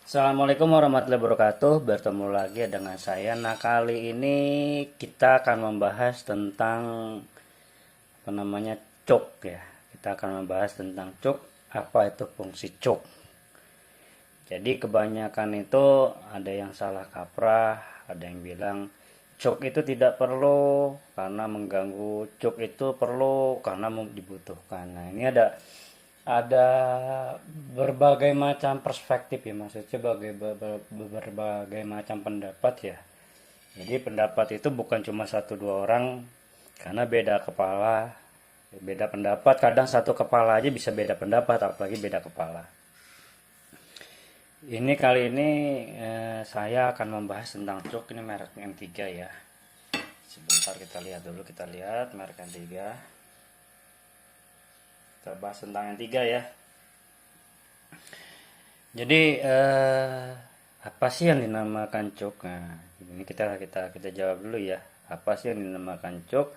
Assalamualaikum warahmatullahi wabarakatuh. Bertemu lagi dengan saya. Nah, kali ini kita akan membahas tentang cuk ya. Kita akan membahas tentang cuk, apa itu fungsi cuk. Jadi kebanyakan itu ada yang salah kaprah, ada yang bilang cuk itu tidak perlu karena mengganggu, cuk itu perlu karena dibutuhkan. Nah, ini ada berbagai macam perspektif ya, maksudnya berbagai macam pendapat ya. Jadi pendapat itu bukan cuma satu dua orang, karena beda kepala, beda pendapat. Kadang satu kepala aja bisa beda pendapat, apalagi beda kepala. Ini kali ini saya akan membahas tentang cuk. Ini merek M3 ya. Sebentar kita lihat dulu, kita lihat merek M3. Kita bahas tentang M3 ya. Jadi apa sih yang dinamakan cuk? Nah, ini kita jawab dulu ya. Apa sih yang dinamakan cuk?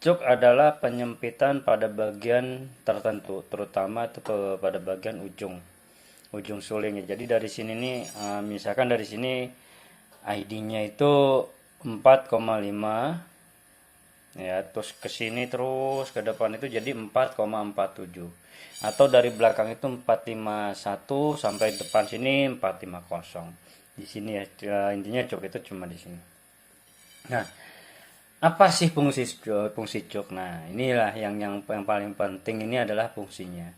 Cuk adalah penyempitan pada bagian tertentu, terutama itu pada bagian ujung sulingnya. Jadi dari sini nih, misalkan dari sini ID-nya itu 4,5 ya, terus ke sini terus ke depan itu jadi 4,47, atau dari belakang itu 451 sampai depan sini 450. Di sini ya, intinya cuk itu cuma di sini. Nah, apa sih fungsi cuk? Nah, inilah yang paling penting, ini adalah fungsinya.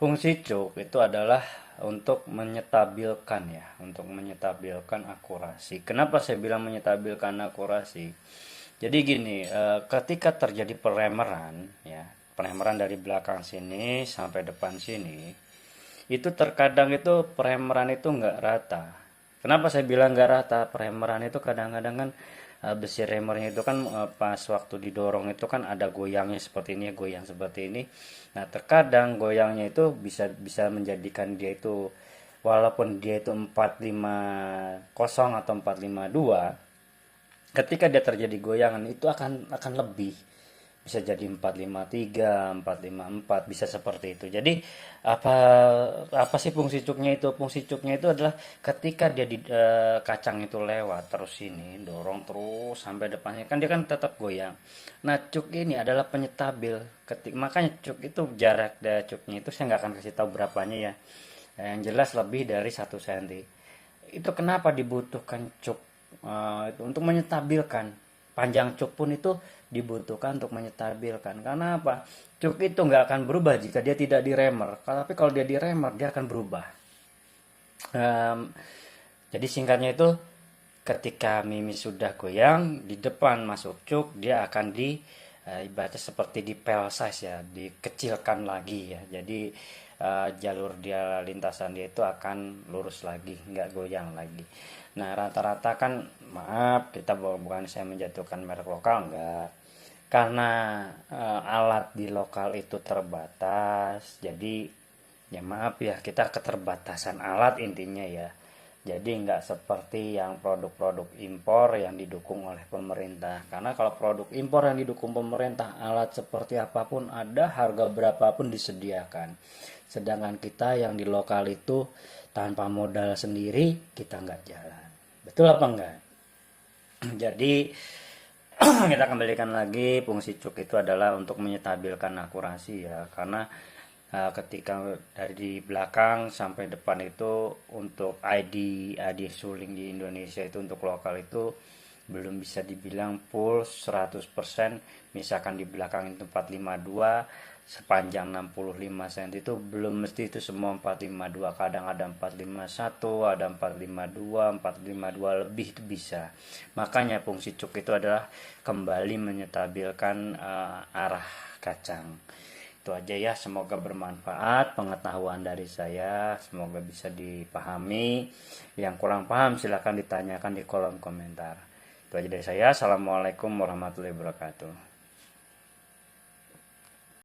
Fungsi cuk itu adalah untuk menyetabilkan ya, untuk menyetabilkan akurasi. Kenapa saya bilang menyetabilkan akurasi? Jadi gini, ketika terjadi peremeran ya, peremeran dari belakang sini sampai depan sini, itu terkadang itu peremeran itu nggak rata. Kenapa saya bilang nggak rata? Peremeran itu kadang-kadang kan besi remernya itu kan pas waktu didorong itu kan ada goyangnya seperti ini, goyang seperti ini. Nah, terkadang goyangnya itu bisa bisa menjadikan dia itu, walaupun dia itu 450 atau 452, ketika dia terjadi goyangan itu akan lebih, bisa jadi 453, 454, bisa seperti itu. Jadi apa apa sih fungsi cuknya itu? Fungsi cuknya itu adalah ketika dia di kacang itu lewat terus ini dorong terus sampai depannya, kan dia kan tetap goyang. Nah, cuk ini adalah penyetabil. Makanya cuk itu, jarak dari cuknya itu saya nggak akan kasih tahu berapanya ya. Yang jelas lebih dari 1 cm. Itu kenapa dibutuhkan cuk? Itu untuk menyetabilkan. Panjang cuk pun itu dibutuhkan untuk menyetabilkan. Karena apa? Cuk itu nggak akan berubah jika dia tidak diremer. Tapi kalau dia diremer, dia akan berubah. Um, jadi singkatnya itu, ketika Mimi sudah goyang di depan masuk cuk, dia akan ibaratnya seperti di pel size ya, dikecilkan lagi ya. Jadi jalur dia, lintasan dia itu akan lurus lagi, nggak goyang lagi. Nah, rata-rata kan, maaf, kita bukan saya menjatuhkan merek lokal, enggak, karena alat di lokal itu terbatas. Jadi ya maaf ya, kita keterbatasan alat intinya ya. Jadi nggak seperti yang produk-produk impor yang didukung oleh pemerintah. Karena kalau produk impor yang didukung pemerintah, alat seperti apapun ada, harga berapapun disediakan. Sedangkan kita yang di lokal itu tanpa modal sendiri, kita nggak jalan. Betul apa enggak? Jadi kita kembalikan lagi, fungsi cuk itu adalah untuk menyetabilkan akurasi ya. Karena ketika dari belakang sampai depan itu, untuk ID suling di Indonesia itu untuk lokal itu belum bisa dibilang full 100%. Misalkan di belakang itu 452 sepanjang 65 cm, itu belum mesti itu semua 452. Kadang ada 451, ada 452, 452 lebih itu bisa. Makanya fungsi cuk itu adalah kembali menyetabilkan arah kacang. Itu aja ya, semoga bermanfaat pengetahuan dari saya, semoga bisa dipahami. Yang kurang paham silahkan ditanyakan di kolom komentar. Itu aja dari saya. Assalamualaikum warahmatullahi wabarakatuh.